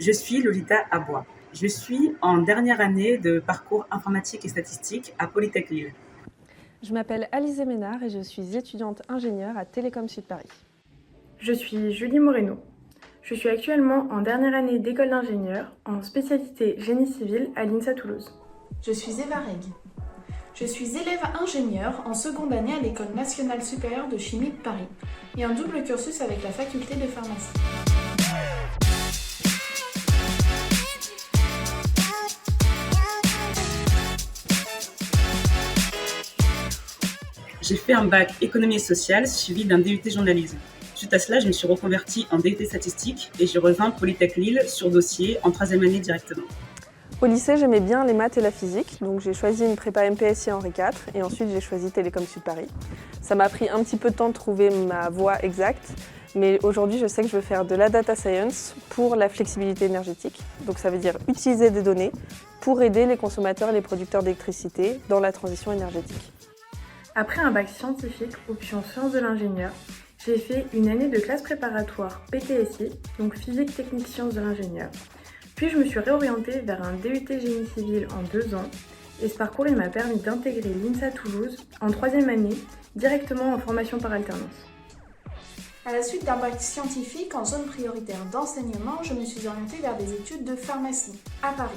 Je suis Lolita Abois. Je suis en dernière année de parcours informatique et statistique à Polytech Lille. Je m'appelle Alizé Ménard et je suis étudiante ingénieure à Télécom Sud Paris. Je suis Julie Moreno. Je suis actuellement en dernière année d'école d'ingénieur en spécialité génie civil à l'INSA Toulouse. Je suis Eva Reg. Je suis élève ingénieur en seconde année à l'École nationale supérieure de chimie de Paris et un double cursus avec la faculté de pharmacie. J'ai fait un bac économie et sociale suivi d'un DUT journalisme. Suite à cela, je me suis reconvertie en DUT statistique et j'ai rejoint Polytech Lille sur dossier en troisième année directement. Au lycée, j'aimais bien les maths et la physique, donc j'ai choisi une prépa MPSI Henri IV et ensuite j'ai choisi Télécom Sud Paris. Ça m'a pris un petit peu de temps de trouver ma voie exacte, mais aujourd'hui je sais que je veux faire de la data science pour la flexibilité énergétique. Donc ça veut dire utiliser des données pour aider les consommateurs et les producteurs d'électricité dans la transition énergétique. Après un bac scientifique, option sciences de l'ingénieur, j'ai fait une année de classe préparatoire PTSI, donc physique technique sciences de l'ingénieur. Puis je me suis réorientée vers un DUT génie civil en 2 ans et ce parcours il m'a permis d'intégrer l'INSA Toulouse en troisième année, directement en formation par alternance. À la suite d'un bac scientifique en zone prioritaire d'enseignement, je me suis orientée vers des études de pharmacie à Paris.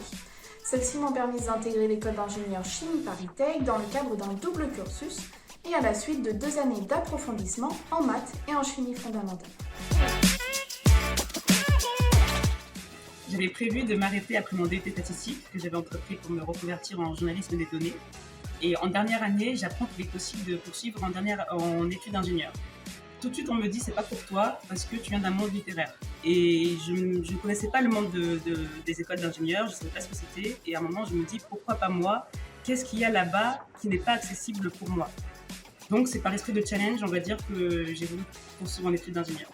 Celles-ci m'ont permis d'intégrer l'école d'ingénieur chimie Paris Tech dans le cadre d'un double cursus et à la suite de 2 années d'approfondissement en maths et en chimie fondamentale. J'avais prévu de m'arrêter après mon DUT statistique que j'avais entrepris pour me reconvertir en journalisme des données. Et en dernière année, j'apprends qu'il est possible de poursuivre en études d'ingénieur. Tout de suite, on me dit c'est pas pour toi parce que tu viens d'un monde littéraire. Et je ne connaissais pas le monde des écoles d'ingénieurs, je ne savais pas ce que c'était. Et à un moment, je me dis pourquoi pas moi? Qu'est-ce qu'il y a là-bas qui n'est pas accessible pour moi? Donc c'est par esprit de challenge, on va dire, que j'ai voulu poursuivre en études d'ingénieur.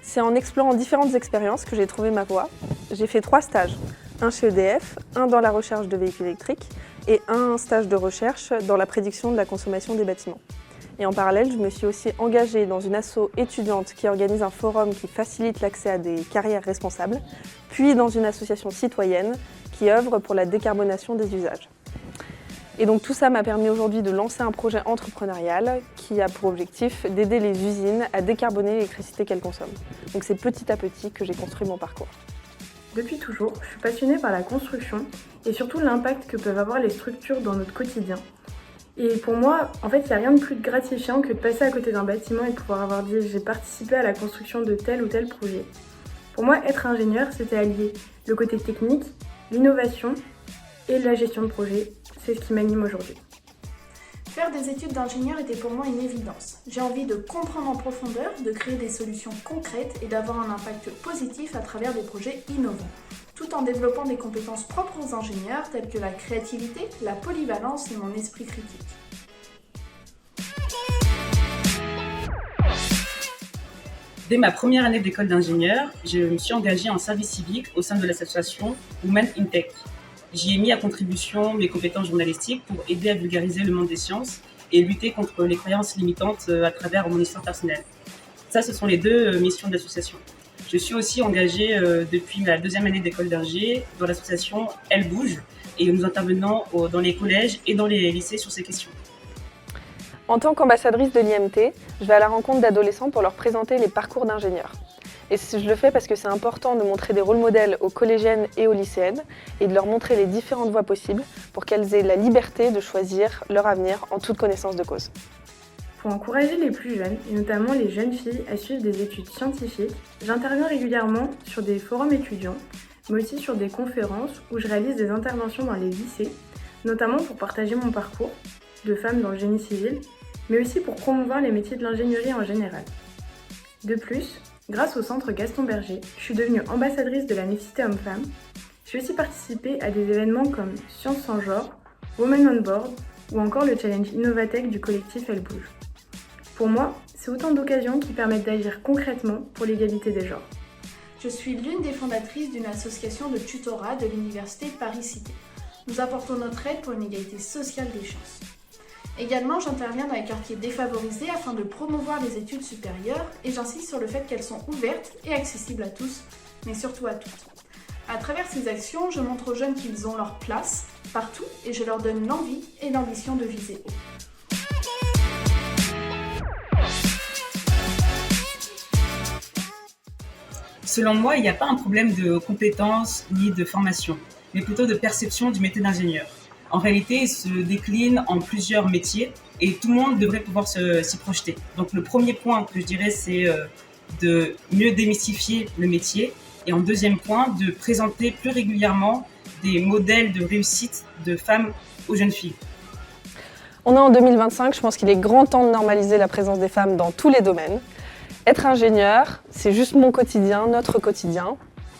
C'est en explorant différentes expériences que j'ai trouvé ma voie. J'ai fait 3 stages, un chez EDF, un dans la recherche de véhicules électriques et un stage de recherche dans la prédiction de la consommation des bâtiments. Et en parallèle, je me suis aussi engagée dans une asso étudiante qui organise un forum qui facilite l'accès à des carrières responsables, puis dans une association citoyenne qui œuvre pour la décarbonation des usages. Et donc tout ça m'a permis aujourd'hui de lancer un projet entrepreneurial qui a pour objectif d'aider les usines à décarboner l'électricité qu'elles consomment. Donc c'est petit à petit que j'ai construit mon parcours. Depuis toujours, je suis passionnée par la construction et surtout l'impact que peuvent avoir les structures dans notre quotidien. Et pour moi, en fait, il n'y a rien de plus gratifiant que de passer à côté d'un bâtiment et de pouvoir avoir dit j'ai participé à la construction de tel ou tel projet. Pour moi, être ingénieur, c'était allier le côté technique, l'innovation et la gestion de projet. C'est ce qui m'anime aujourd'hui. Faire des études d'ingénieur était pour moi une évidence. J'ai envie de comprendre en profondeur, de créer des solutions concrètes et d'avoir un impact positif à travers des projets innovants, tout en développant des compétences propres aux ingénieurs telles que la créativité, la polyvalence et mon esprit critique. Dès ma première année d'école d'ingénieur, je me suis engagée en service civique au sein de l'association Women in Tech. J'y ai mis à contribution mes compétences journalistiques pour aider à vulgariser le monde des sciences et lutter contre les croyances limitantes à travers mon histoire personnelle. Ça, ce sont les 2 missions de l'association. Je suis aussi engagée depuis ma 2e année d'école d'ingé dans l'association Elle Bouge et nous intervenons dans les collèges et dans les lycées sur ces questions. En tant qu'ambassadrice de l'IMT, je vais à la rencontre d'adolescents pour leur présenter les parcours d'ingénieurs. Et je le fais parce que c'est important de montrer des rôles modèles aux collégiennes et aux lycéennes et de leur montrer les différentes voies possibles pour qu'elles aient la liberté de choisir leur avenir en toute connaissance de cause. Pour encourager les plus jeunes, et notamment les jeunes filles, à suivre des études scientifiques, j'interviens régulièrement sur des forums étudiants, mais aussi sur des conférences où je réalise des interventions dans les lycées, notamment pour partager mon parcours de femme dans le génie civil, mais aussi pour promouvoir les métiers de l'ingénierie en général. De plus, grâce au centre Gaston Berger, je suis devenue ambassadrice de la mixité homme-femme. J'ai aussi participé à des événements comme Sciences sans genre, Women on Board ou encore le challenge Innovatech du collectif Elle Bouge. Pour moi, c'est autant d'occasions qui permettent d'agir concrètement pour l'égalité des genres. Je suis l'une des fondatrices d'une association de tutorat de l'université Paris-Cité. Nous apportons notre aide pour une égalité sociale des chances. Également, j'interviens dans les quartiers défavorisés afin de promouvoir les études supérieures et j'insiste sur le fait qu'elles sont ouvertes et accessibles à tous, mais surtout à toutes. À travers ces actions, je montre aux jeunes qu'ils ont leur place partout et je leur donne l'envie et l'ambition de viser haut. Selon moi, il n'y a pas un problème de compétences ni de formation, mais plutôt de perception du métier d'ingénieur. En réalité, il se décline en plusieurs métiers et tout le monde devrait pouvoir s'y projeter. Donc le premier point que je dirais, c'est de mieux démystifier le métier. Et en deuxième point, de présenter plus régulièrement des modèles de réussite de femmes aux jeunes filles. On est en 2025, je pense qu'il est grand temps de normaliser la présence des femmes dans tous les domaines. Être ingénieur, c'est juste mon quotidien, notre quotidien.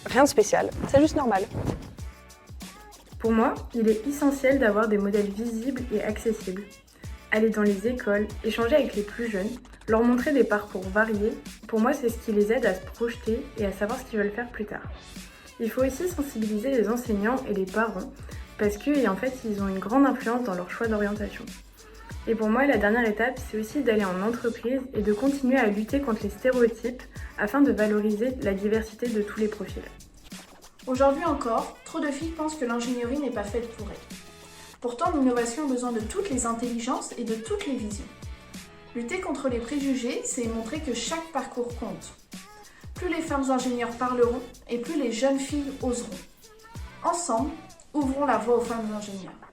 Rien de spécial, c'est juste normal. Pour moi, il est essentiel d'avoir des modèles visibles et accessibles. Aller dans les écoles, échanger avec les plus jeunes, leur montrer des parcours variés, pour moi c'est ce qui les aide à se projeter et à savoir ce qu'ils veulent faire plus tard. Il faut aussi sensibiliser les enseignants et les parents parce qu'en fait ils ont une grande influence dans leur choix d'orientation. Et pour moi la dernière étape c'est aussi d'aller en entreprise et de continuer à lutter contre les stéréotypes afin de valoriser la diversité de tous les profils. Aujourd'hui encore, trop de filles pensent que l'ingénierie n'est pas faite pour elles. Pourtant, l'innovation a besoin de toutes les intelligences et de toutes les visions. Lutter contre les préjugés, c'est montrer que chaque parcours compte. Plus les femmes ingénieurs parleront et plus les jeunes filles oseront. Ensemble, ouvrons la voie aux femmes ingénieurs.